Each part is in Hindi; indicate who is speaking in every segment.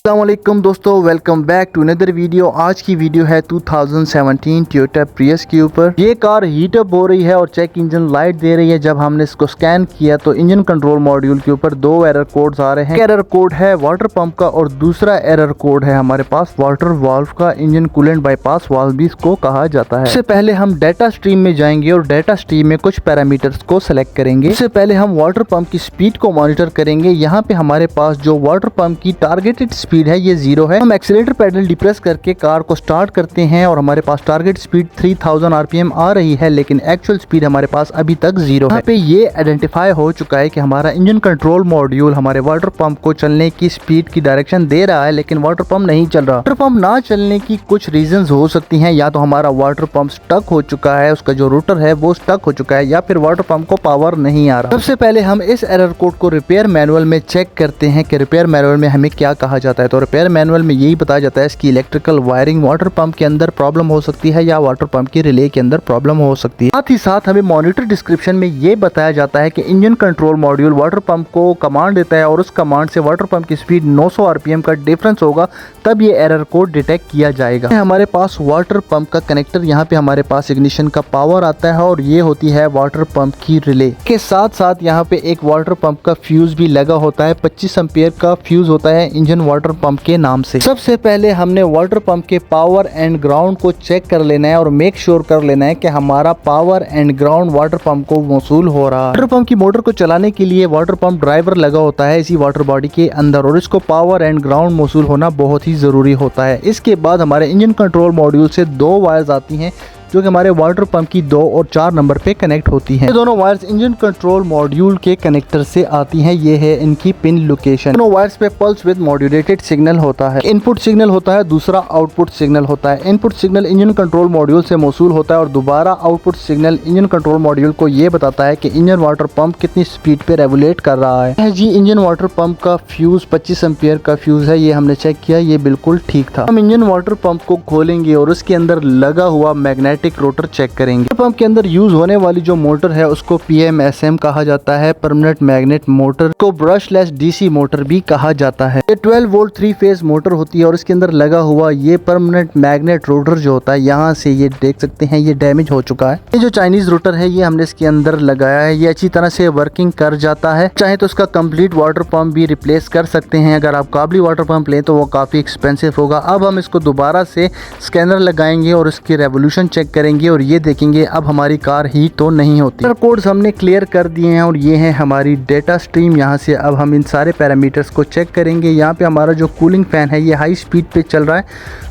Speaker 1: अस्सलामुअलैकुम दोस्तों, welcome back to another video. आज की वीडियो है 2017 टोयोटा प्रियस के ऊपर। ये कार हीट अप हो रही है और चेक इंजन लाइट दे रही है। जब हमने इसको स्कैन किया तो इंजन कंट्रोल मॉड्यूल के ऊपर दो एरर कोड्स आ रहे हैं। एरर कोड है वाटर पंप का और दूसरा एरर कोड है हमारे पास वाटर वाल्व का। इंजन कूलेंट बाईपास वाल्व भी इसको कहा जाता है। इससे पहले हम डाटा स्ट्रीम में जाएंगे और डाटा स्ट्रीम में कुछ पैरामीटर्स को सिलेक्ट करेंगे। इससे पहले हम वाटर पंप की स्पीड को मॉनिटर करेंगे। यहाँ पे हमारे पास जो वाटर पंप की टारगेटेड स्पीड है ये 0 है। हम एक्सीलरेटर पेडल डिप्रेस करके कार को स्टार्ट करते हैं और हमारे पास टारगेट स्पीड 3000 आरपीएम आ रही है, लेकिन एक्चुअल स्पीड हमारे पास अभी तक 0 है। यहाँ पे ये आइडेंटिफाई हो चुका है कि हमारा इंजन कंट्रोल मॉड्यूल हमारे वाटर पंप को चलने की स्पीड की डायरेक्शन दे रहा है, लेकिन वाटर पंप नहीं चल रहा। वाटर पंप ना चलने की कुछ रीजंस हो सकती हैं। या तो हमारा वाटर पंप स्टक हो चुका है, उसका जो रोटर है वो स्टक हो चुका है, या फिर वाटर पंप को पावर नहीं आ रहा। सबसे पहले हम इस एरर कोड को रिपेयर मैनुअल में चेक करते हैं कि रिपेयर मैनुअल में हमें क्या कहा जाता है। तो रिपेयर मैनुअल में यही बताया जाता है इसकी इलेक्ट्रिकल वायरिंग वाटर पंप के अंदर प्रॉब्लम हो सकती है या वाटर पंप की रिले के अंदर प्रॉब्लम हो सकती है। साथ ही साथ हमें मॉनिटर डिस्क्रिप्शन में ये बताया जाता है कि engine control module water pump को कमांड देता है और उस कमांड से वाटर पंप की स्पीड 900 आरपीएम का डिफरेंस होगा, तब ये एरर कोड डिटेक्ट किया जाएगा। हमारे पास वाटर पंप का कनेक्टर, यहाँ पे हमारे पास इग्निशन का पावर आता है और ये होती है वाटर पंप की रिले के साथ साथ यहाँ पे एक वाटर पंप का फ्यूज भी लगा होता है। 25 एम्पियर का फ्यूज होता है इंजन वाटर पंप के नाम से। सबसे पहले हमने वाटर पंप के पावर एंड ग्राउंड को चेक कर लेना है और मेक श्योर कर लेना है कि हमारा power and ground water pump को मौसूल हो रहा है। वाटर पंप की मोटर को चलाने के लिए वाटर पंप ड्राइवर लगा होता है इसी वाटर बॉडी के अंदर और इसको पावर एंड ग्राउंड मौसूल होना बहुत ही जरूरी होता है। इसके बाद हमारे इंजन कंट्रोल मॉड्यूल से दो वायर्स आती हैं जो कि हमारे वाटर पंप की 2 और 4 नंबर पे कनेक्ट होती हैं। ये दोनों वायर्स इंजन कंट्रोल मॉड्यूल के कनेक्टर से आती हैं। ये है इनकी पिन लोकेशन। दोनों वायर्स पे पल्स विद मॉड्यूलेटेड सिग्नल होता है। इनपुट सिग्नल होता है, दूसरा आउटपुट सिग्नल होता है। Input signal engine control module से मौसूल होता है और दोबारा output signal engine control module को ये बताता है कि इंजन वाटर पंप कितनी स्पीड पे रेगुलेट कर रहा है। जी इंजन वाटर पंप का फ्यूज 25 एम्पियर का फ्यूज है, ये हमने चेक किया, ये बिल्कुल ठीक था। हम इंजन वाटर पंप को खोलेंगे और उसके अंदर लगा हुआ मैग्नेटिक रोटर चेक करेंगे। पंप के अंदर यूज होने वाली जो मोटर है उसको PMSM कहा जाता है, परमानेंट मैग्नेट मोटर को ब्रशलेस DC मोटर भी कहा जाता है। ये 12 वोल्ट 3 फेज मोटर होती है और इसके अंदर लगा हुआ ये परमानेंट मैग्नेट रोटर जो होता है, यहाँ से ये देख सकते हैं ये डैमेज हो चुका है। ये जो चाइनीज रोटर है ये हमने इसके अंदर लगाया है, ये अच्छी तरह से वर्किंग कर जाता है। चाहे तो इसका कंप्लीट वाटर पंप भी रिप्लेस कर सकते हैं। अगर आप काबली वाटर पंप लें तो वो काफी एक्सपेंसिव होगा। अब हम इसको दोबारा से स्कैनर लगाएंगे और इसकी रेवोल्यूशन चेक करेंगे और ये देखेंगे अब हमारी कार हीट तो नहीं होती। कोड्स हमने क्लियर कर दिए हैं और ये है हमारी डेटा स्ट्रीम। यहाँ से अब हम इन सारे पैरामीटर्स को चेक करेंगे। यहाँ पे हमारा जो कूलिंग फैन है ये हाई स्पीड पे चल रहा है,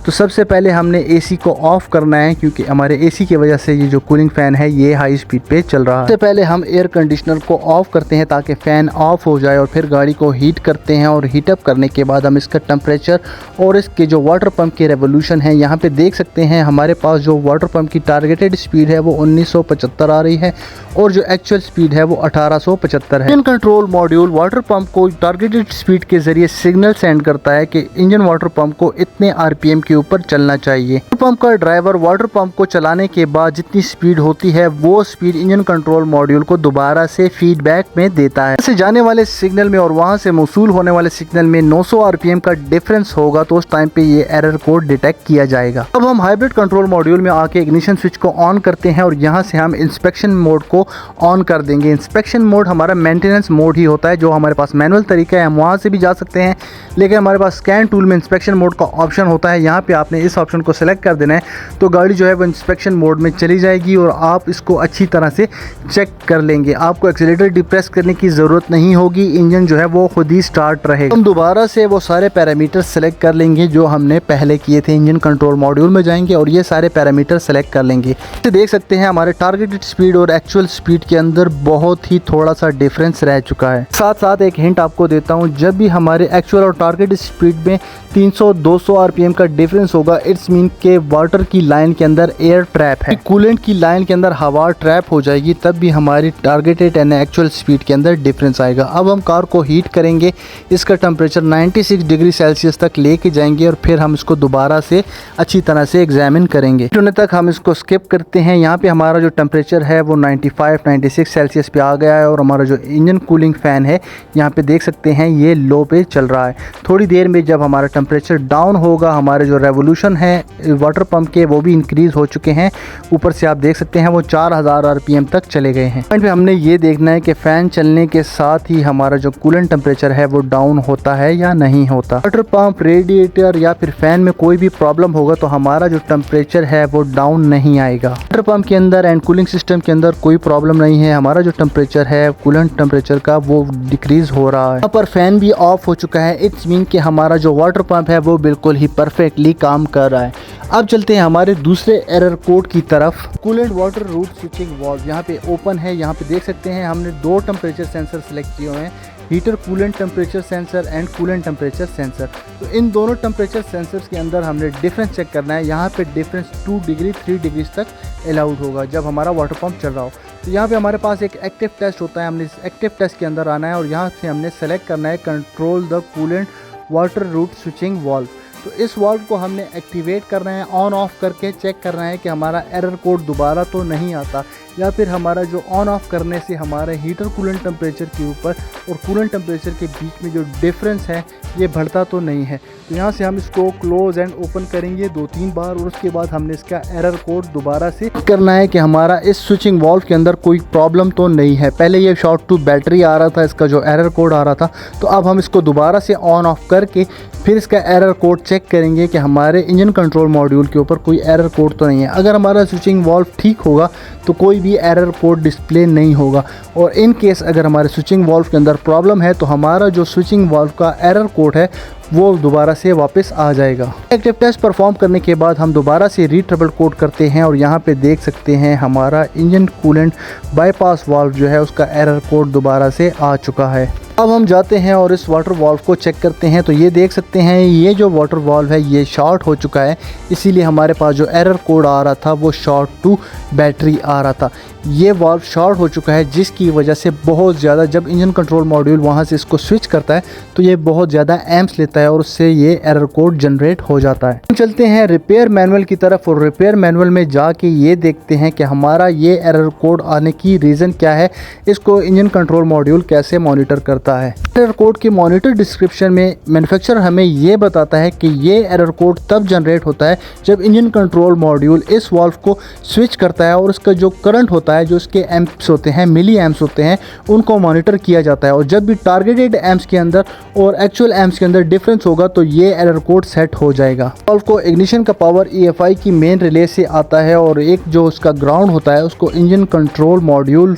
Speaker 1: तो सबसे पहले हमने AC को ऑफ करना है क्योंकि हमारे AC की वजह से ये जो कूलिंग फैन है ये हाई स्पीड पे चल रहा है। सबसे पहले हम एयर कंडीशनर को ऑफ करते हैं ताकि फैन ऑफ हो जाए और फिर गाड़ी को हीट करते हैं और हीट अप करने के बाद हम इसका टेम्परेचर और इसके जो वाटर पंप की रेवोल्यूशन है यहाँ पे देख सकते हैं। हमारे पास जो वाटर पंप की टारगेटेड स्पीड है वो 1975 आ रही है और जो एक्चुअल स्पीड है वो 1875 है। Engine control module water pump को टारगेटेड स्पीड के जरिए सिग्नल सेंड करता है कि इंजन वाटर पंप को इतने आरपीएम के ऊपर चलना चाहिए। वाटर पंप का ड्राइवर वाटर पंप को चलाने के बाद जितनी स्पीड होती है वो स्पीड इंजन कंट्रोल मॉड्यूल को दोबारा से फीडबैक में देता है। से जाने वाले सिग्नल में और वहां से मौसूल होने वाले सिग्नल में 900 आरपीएम का डिफरेंस होगा तो उस टाइम पे ये एरर कोड डिटेक्ट किया जाएगा। अब हम हाइब्रिड कंट्रोल मॉड्यूल में आके इग्निशन स्विच को ऑन करते हैं और यहाँ से हम इंस्पेक्शन मोड को ऑन कर देंगे। इंस्पेक्शन मोड हमारा मेंटेनेंस मोड ही होता है, जो हमारे पास मैनुअल तरीका है हम वहाँ से भी जा सकते हैं, लेकिन हमारे पास स्कैन टूल में इंस्पेक्शन मोड का ऑप्शन होता है। यहाँ पे आपने इस ऑप्शन को सिलेक्ट कर देना है तो गाड़ी जो है वो इंस्पेक्शन मोड में चली जाएगी और आप इसको अच्छी तरह से चेक कर लेंगे। आपको एक्सीलरेटर डिप्रेस करने की ज़रूरत नहीं होगी, इंजन जो है वो खुद ही स्टार्ट रहेगा। हम दोबारा से वो सारे पैरामीटर सेलेक्ट कर लेंगे जो हमने पहले किए थे। इंजन कंट्रोल मॉड्यूल में जाएंगे और ये सारे पैरामीटर सेलेक्ट कर लेंगे। देख सकते हैं हमारे टारगेटेड स्पीड और एक्चुअल स्पीड के अंदर बहुत ही थोड़ा सा डिफरेंस रह चुका है। साथ साथ एक हिंट आपको देता हूं, जब भी हमारे एक्चुअल और टारगेटेड स्पीड में 300-200 आरपीएम का डिफरेंस होगा, इट्स मीन के वाटर की लाइन के अंदर एयर ट्रैप है, कूलेंट की लाइन के अंदर हवा ट्रैप हो जाएगी, तब भी हमारी टारगेटेड एंड एक्चुअल स्पीड के अंदर डिफरेंस आएगा। अब हम कार को हीट करेंगे, इसका टेम्परेचर 96 डिग्री सेल्सियस तक लेके जाएंगे और फिर हम इसको दोबारा से अच्छी तरह से एग्जामिन करेंगे। होने तक हम इसको स्किप करते हैं। यहाँ पे हमारा जो टेम्परेचर है वो 95-96 सेल्सियस पे आ गया है और हमारा जो इंजन कूलिंग फ़ैन है यहाँ पे देख सकते हैं ये लो पे चल रहा है। थोड़ी देर में जब हमारा टेम्परेचर डाउन होगा, हमारे जो रेवोल्यूशन है वाटर पंप के वो भी इंक्रीज़ हो चुके हैं। ऊपर से आप देख सकते हैं वो 4000 RPM तक चले गए हैं। पॉइंट पे हमने ये देखना है कि फ़ैन चलने के साथ ही हमारा जो कूलेंट टेम्परेचर है वो डाउन होता है या नहीं होता। वाटर पंप, रेडिएटर या फिर फ़ैन में कोई भी प्रॉब्लम होगा तो हमारा जो टेम्परेचर है वो डाउन नहीं आएगा। वाटर पंप के अंदर एंड कूलिंग सिस्टम के अंदर कोई प्रॉब्लम नहीं है, हमारा जो टेम्परेचर है कूलेंट टेम्परेचर का वो डिक्रीज़ हो रहा है। यहाँ पर फ़ैन भी ऑफ हो चुका है, इट्स मीन कि हमारा जो वाटर पंप है वो बिल्कुल ही परफेक्टली काम कर रहा है। अब चलते हैं हमारे दूसरे एरर कोड की तरफ। Coolant water route switching valve यहाँ पे ओपन है। यहाँ पे देख सकते हैं हमने 2 टेम्परेचर सेंसर सेलेक्ट किए हुए हैं, heater coolant temperature sensor and coolant temperature sensor. तो इन दोनों टेम्परेचर सेंसर्स के अंदर हमने डिफरेंस चेक करना है। यहाँ पे डिफरेंस 2 डिग्री 3 डिग्री तक अलाउड होगा जब हमारा वाटर पंप चल रहा हो। तो यहाँ पे हमारे पास एक एक्टिव टेस्ट होता है, हमने इस एक्टिव टेस्ट के अंदर आना है और यहाँ से हमने सेलेक्ट करना है control the coolant water route switching valve. तो इस वाल्व को हमने एक्टिवेट करना है, ऑन ऑफ करके चेक करना है कि हमारा एरर कोड दोबारा तो नहीं आता या फिर हमारा जो ऑन ऑफ करने से हमारे हीटर कूलेंट टेम्परेचर के ऊपर और कूलेंट टेम्परेचर के बीच में जो डिफरेंस है ये बढ़ता तो नहीं है। तो यहाँ से हम इसको क्लोज एंड ओपन करेंगे 2-3 बार और उसके बाद हमने इसका एरर कोड दोबारा से करना है कि हमारा इस स्विचिंग वाल्व के अंदर कोई प्रॉब्लम तो नहीं है। पहले ये शॉर्ट टू बैटरी आ रहा था, इसका जो एरर कोड आ रहा था, तो अब हम इसको दोबारा से ऑन ऑफ करके फिर इसका एरर कोड चेक करेंगे कि हमारे इंजन कंट्रोल मॉड्यूल के ऊपर कोई एरर कोड तो नहीं है। अगर हमारा स्विचिंग वाल्व ठीक होगा तो कोई भी एरर कोड डिस्प्ले नहीं होगा और इन केस अगर हमारे स्विचिंग वाल्व के अंदर प्रॉब्लम है तो हमारा जो स्विचिंग वाल्व का एरर कोड है वो दोबारा से वापस आ जाएगा। एक्टिव टेस्ट परफॉर्म करने के बाद हम दोबारा से रीट्रबल कोड करते हैं और यहाँ पे देख सकते हैं हमारा इंजन कूलेंट बाईपास वाल्व जो है उसका एरर कोड दोबारा से आ चुका है। अब हम जाते हैं और इस वाटर वाल्व को चेक करते हैं। तो ये देख सकते हैं ये जो वाटर वाल्व है ये शॉर्ट हो चुका है, इसीलिए हमारे पास जो एरर कोड आ रहा था वो शॉर्ट टू बैटरी आ रहा था। ये वाल्व शॉर्ट हो चुका है जिसकी वजह से बहुत ज़्यादा जब इंजन कंट्रोल मॉड्यूल वहाँ से इसको स्विच करता है तो ये बहुत ज़्यादा एम्प्स लेता है और उससे ये एरर कोड जनरेट हो जाता है। हम चलते हैं रिपेयर मैनुअल की तरफ और रिपेयर मैनुअल में जाके ये देखते हैं कि हमारा ये एरर कोड आने की रीज़न क्या है, इसको इंजन कंट्रोल मॉड्यूल कैसे मॉनिटर करता है। एरर कोड के मॉनिटर डिस्क्रिप्शन में मैन्युफैक्चरर हमें ये बताता है कि ये एरर कोड तब जनरेट होता है जब इंजन कंट्रोल मॉड्यूल इस वाल्व को स्विच करता है और उसका जो करंट होता है, जो इसके एम्प्स होते हैं, मिली एम्प्स होते हैं, उनको मॉनिटर किया जाता है और जब भी टारगेटेड एम्प्स के अंदर और एक्चुअल एम्प्स के अंदर डिफरेंस होगा तो ये एरर कोड सेट हो जाएगा। वाल्व को इग्निशन का पावर EFI की मेन रिले से आता है और एक जो उसका ग्राउंड होता है उसको इंजन कंट्रोल मॉड्यूल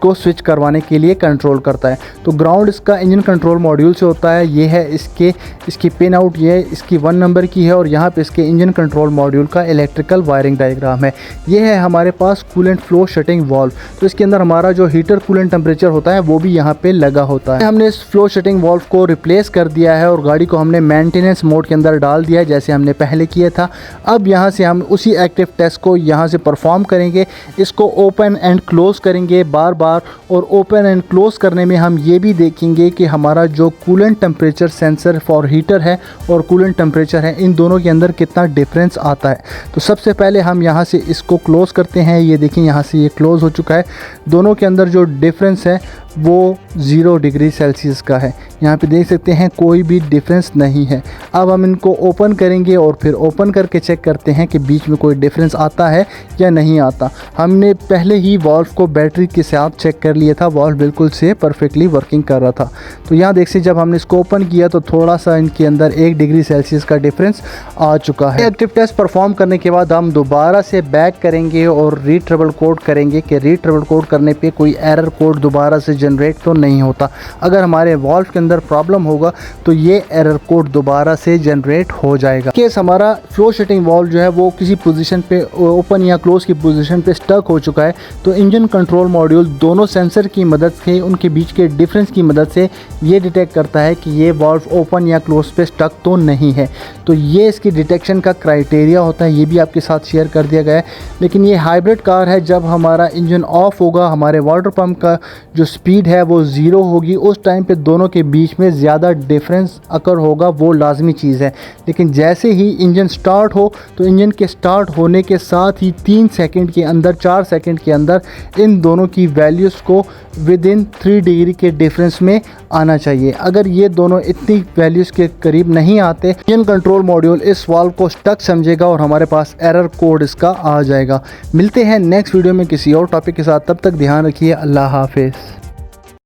Speaker 1: को स्विच करवाने के लिए कंट्रोल करता है। तो ग्राउंड इसका इंजन कंट्रोल मॉड्यूल से होता है। ये है इसकी पिन आउट, ये इसकी 1 नंबर की है और यहाँ पे इसके इंजन कंट्रोल मॉड्यूल का इलेक्ट्रिकल वायरिंग डायग्राम है। ये है हमारे पास कूलेंट फ्लो शटिंग वाल्व, तो इसके अंदर हमारा जो हीटर कूलेंट टेम्परेचर होता है वो भी यहाँ पे लगा होता है। हमने इस फ्लो शटिंग वाल्व को रिप्लेस कर दिया है और गाड़ी को हमने मेंटेनेंस मोड के अंदर डाल दिया है जैसे हमने पहले किया था। अब यहाँ से हम उसी एक्टिव टेस्ट को यहाँ से परफॉर्म करेंगे, इसको ओपन एंड क्लोज करेंगे बार और ओपन एंड क्लोज करने में हम ये भी देखेंगे कि हमारा जो coolant temperature sensor for heater है और कूलेंट टेम्परेचर है इन दोनों के अंदर कितना डिफरेंस आता है। तो सबसे पहले हम यहाँ से इसको क्लोज करते हैं। ये देखिए यहाँ से ये क्लोज हो चुका है। दोनों के अंदर जो डिफरेंस है वो 0 डिग्री सेल्सियस का है। यहाँ पे देख सकते हैं कोई भी डिफरेंस नहीं है। अब हम इनको ओपन करेंगे और फिर ओपन करके चेक करते हैं कि बीच में कोई डिफरेंस आता है या नहीं आता। हमने पहले ही वाल्व को बैटरी के साथ चेक कर लिया था, वाल्व बिल्कुल से परफेक्टली वर्किंग कर रहा था। तो यहाँ देख सकते जब हमने इसको ओपन किया तो थोड़ा सा इनके अंदर 1 डिग्री सेल्सियस का डिफरेंस आ चुका है। एक्टिव टेस्ट परफॉर्म करने के बाद हम दोबारा से बैक करेंगे और रीट्रबल कोड करेंगे कि रीट्रबल कोड करने पर कोई एरर कोड दोबारा से जनरेट तो नहीं होता। अगर हमारे वाल्व के अंदर प्रॉब्लम होगा तो ये एरर कोड दोबारा से जनरेट हो जाएगा। केस हमारा फ्लो शटिंग वाल्व जो है वो किसी पोजीशन पे ओपन या क्लोज की पोजीशन पे स्टक हो चुका है तो इंजन कंट्रोल मॉड्यूल दोनों सेंसर की मदद से उनके बीच के डिफरेंस की मदद से ये डिटेक्ट करता है कि ये वाल्व ओपन या क्लोज पे स्टक तो नहीं है। तो ये इसकी डिटेक्शन का क्राइटेरिया होता है, ये भी आपके साथ शेयर कर दिया गया है। लेकिन ये हाइब्रिड कार है, जब हमारा इंजन ऑफ होगा, हमारे वाटर पंप का जो स्पीड है वो 0 होगी, उस टाइम पे दोनों के बीच में ज़्यादा डिफरेंस अकर होगा, वो लाजमी चीज़ है। लेकिन जैसे ही इंजन स्टार्ट हो तो इंजन के स्टार्ट होने के साथ ही 3 सेकंड के अंदर 4 सेकंड के अंदर इन दोनों की वैल्यूज़ को विद इन 3 डिग्री के डिफरेंस में आना चाहिए। अगर ये दोनों इतनी वैल्यूज़ के करीब नहीं आते, इंजन कंट्रोल मॉड्यूल इस वाल्व को स्टक समझेगा और हमारे पास एरर कोड इसका आ जाएगा। मिलते हैं नेक्स्ट वीडियो में किसी और टॉपिक के साथ, तब तक ध्यान रखिए। अल्लाह हाफिज़।